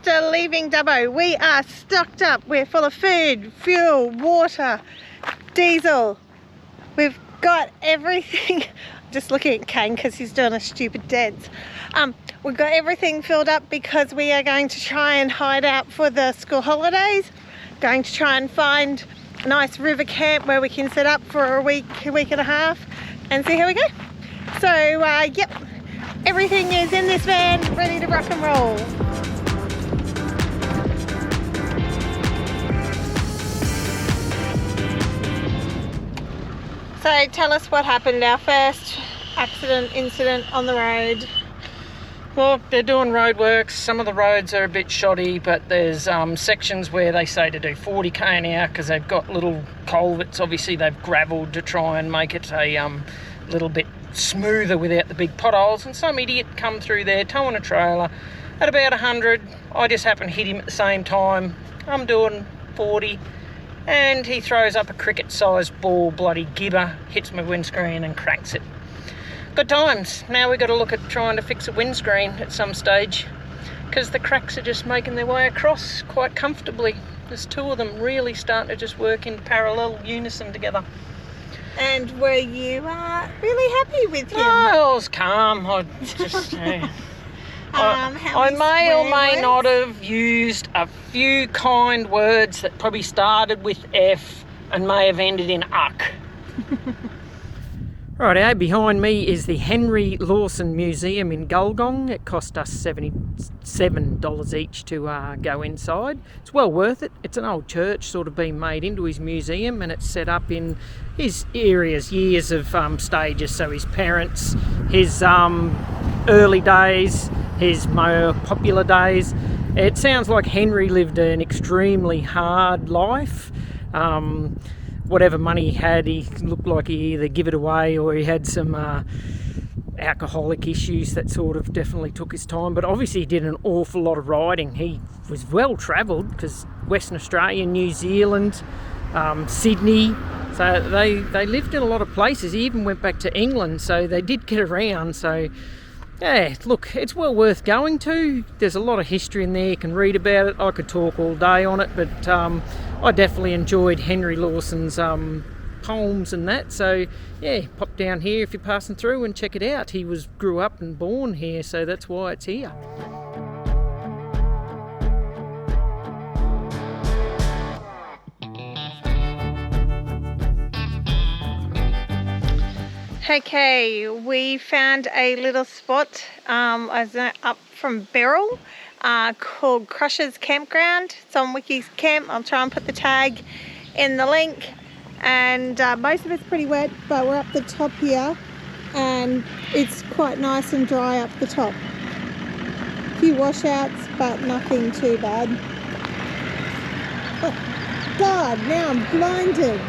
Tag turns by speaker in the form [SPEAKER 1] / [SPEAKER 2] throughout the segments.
[SPEAKER 1] after leaving Dubbo, we are stocked up. We're full of food, fuel, water, diesel. We've got everything. Just looking at Kane because he's doing a stupid dance. We've got everything filled up because we are going to try and hide out for the school holidays. Going to try and find a nice river camp where we can set up for a week and a half and see how we go. So yep, everything is in this van, ready to rock and roll. So tell us what happened, our first incident on the road.
[SPEAKER 2] Well, they're doing roadworks. Some of the roads are a bit shoddy, but there's sections where they say to do 40k an hour because they've got little culverts. Obviously, they've gravelled to try and make it a little bit smoother without the big potholes. And some idiot come through there towing a trailer at about 100. I just happen to hit him at the same time. I'm doing 40. And he throws up a cricket-sized ball, bloody gibber, hits my windscreen and cracks it. Good times. Now we've got to look at trying to fix a windscreen at some stage because the cracks are just making their way across quite comfortably. There's two of them really starting to just work in parallel unison together.
[SPEAKER 1] And were you really happy with him?
[SPEAKER 2] No, I was calm. I just... I may or may not have used a few kind words that probably started with F and may have ended in uck. Righto, behind me is the Henry Lawson Museum in Gulgong. It cost us $77 each to go inside. It's well worth it. It's an old church sort of been made into his museum, and it's set up in his years of stages. So his parents, his early days, his more popular days. It sounds like Henry lived an extremely hard life. Whatever money he had, he looked like he either give it away or he had some alcoholic issues that sort of definitely took his time. But obviously he did an awful lot of riding. He was well travelled because Western Australia, New Zealand, Sydney. So they lived in a lot of places. He even went back to England, so they did get around. So yeah, look, it's well worth going to. There's a lot of history in there. You can read about it. I could talk all day on it, but I definitely enjoyed Henry Lawson's poems and that. So yeah, pop down here if you're passing through and check it out. He grew up and born here, so that's why it's here.
[SPEAKER 1] Okay, we found a little spot up from Beryl called Crushers Campground. It's on Wiki's Camp. I'll try and put the tag in the link. And most of it's pretty wet, but we're up the top here and it's quite nice and dry up the top. A few washouts, but nothing too bad. Oh, God, now I'm blinded.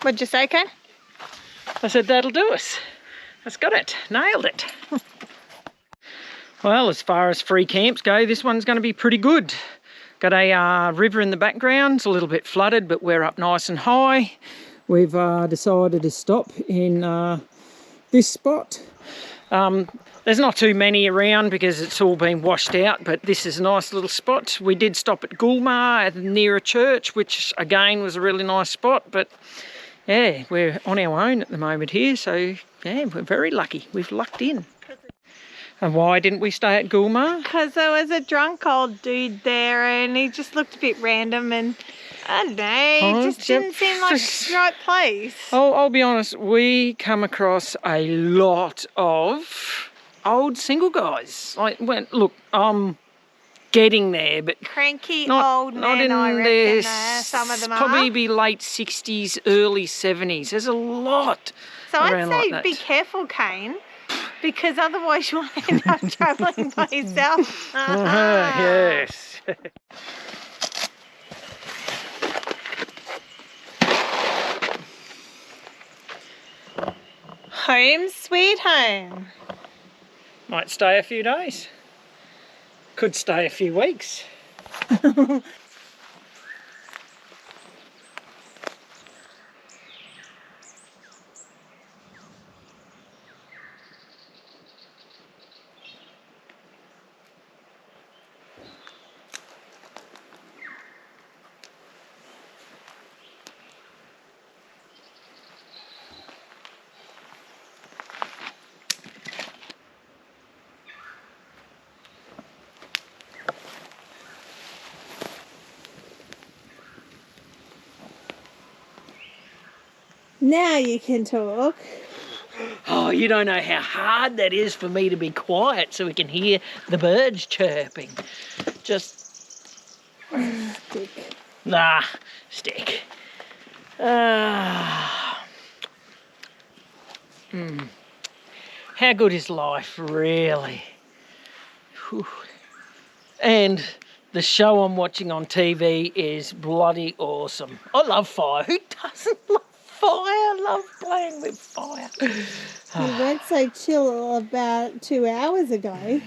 [SPEAKER 1] What'd you say, Ken?
[SPEAKER 2] I said that'll do us. That's got it. Nailed it. Well, as far as free camps go, this one's going to be pretty good. Got a river in the background. It's a little bit flooded, but we're up nice and high. We've decided to stop in this spot. There's not too many around because it's all been washed out, but this is a nice little spot. We did stop at Gulmar near a church, which again was a really nice spot, but yeah, we're on our own at the moment here, so yeah, we're very lucky. We've lucked in. And why didn't we stay at Gulmar?
[SPEAKER 1] Because there was a drunk old dude there and he just looked a bit random and I don't know, it just didn't seem like the right place.
[SPEAKER 2] I'll be honest, we come across a lot of old single guys. Like, look, getting there, but
[SPEAKER 1] cranky old men, I reckon some of them
[SPEAKER 2] probably be late 60s, early 70s. There's a lot.
[SPEAKER 1] So I'd say be careful, Kane, because otherwise you'll end up travelling by yourself.
[SPEAKER 2] Yes.
[SPEAKER 1] Home sweet home.
[SPEAKER 2] Might stay a few days. Could stay a few weeks.
[SPEAKER 1] Now you can talk.
[SPEAKER 2] Oh, you don't know how hard that is for me to be quiet so we can hear the birds chirping. Just...
[SPEAKER 1] Stick.
[SPEAKER 2] Nah, stick. How good is life, really? Whew. And the show I'm watching on TV is bloody awesome. I love fire. Who doesn't love fire? I love playing with fire.
[SPEAKER 1] You weren't so chill about 2 hours ago.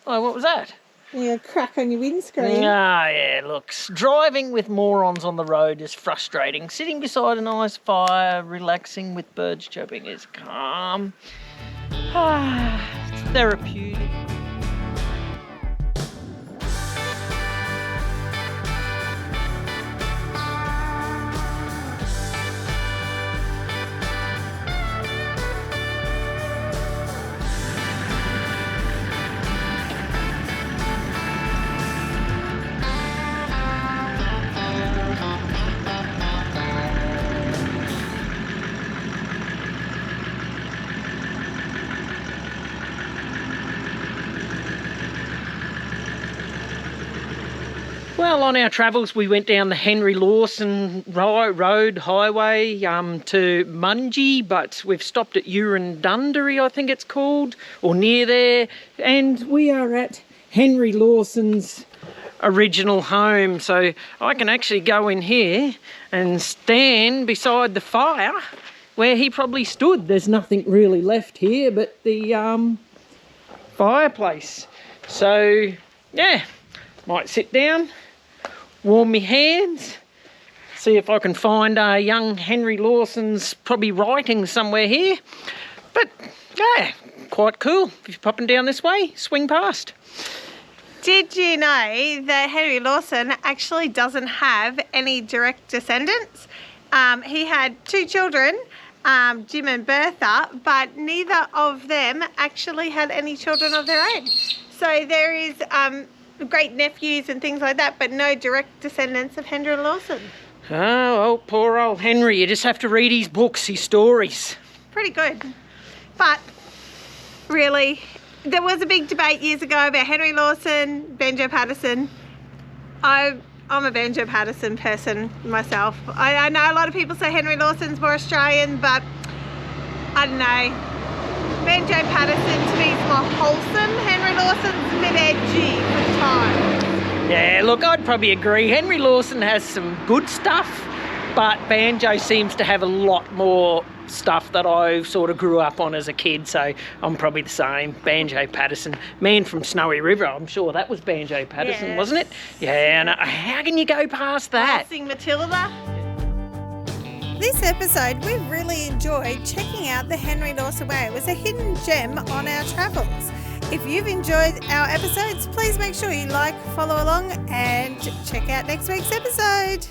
[SPEAKER 2] Oh, what was that?
[SPEAKER 1] You got a crack on your windscreen.
[SPEAKER 2] Ah, yeah, look, driving with morons on the road is frustrating. Sitting beside a nice fire, relaxing with birds chirping is calm. It's therapeutic. Well, on our travels, we went down the Henry Lawson Road highway to Mungee, but we've stopped at Urundundary, I think it's called, or near there. And we are at Henry Lawson's original home. So I can actually go in here and stand beside the fire where he probably stood. There's nothing really left here but the fireplace. So, yeah, might sit down, warm my hands, see if I can find young Henry Lawson's probably writing somewhere here. But yeah, quite cool. If you're popping down this way, swing past.
[SPEAKER 1] Did you know that Henry Lawson actually doesn't have any direct descendants? He had 2 children, Jim and Bertha, but neither of them actually had any children of their own. So there is great nephews and things like that, but no direct descendants of Henry Lawson.
[SPEAKER 2] Oh, poor old Henry. You just have to read his books, his stories.
[SPEAKER 1] Pretty good. But really, there was a big debate years ago about Henry Lawson, Banjo Paterson. I'm a Banjo Paterson person myself. I know a lot of people say Henry Lawson's more Australian, but I don't know. Banjo Paterson to me is more wholesome. Henry Lawson's a bit edgy for the time.
[SPEAKER 2] Yeah, look, I'd probably agree. Henry Lawson has some good stuff, but Banjo seems to have a lot more stuff that I sort of grew up on as a kid, so I'm probably the same. Banjo Paterson, Man from Snowy River, I'm sure that was Banjo Paterson,
[SPEAKER 1] Yes.
[SPEAKER 2] wasn't it? Yeah, and how can you go past that?
[SPEAKER 1] Sing Matilda. This episode, we really enjoyed checking out the Henry Lawson Way. It was a hidden gem on our travels. If you've enjoyed our episodes, please make sure you like, follow along, and check out next week's episode.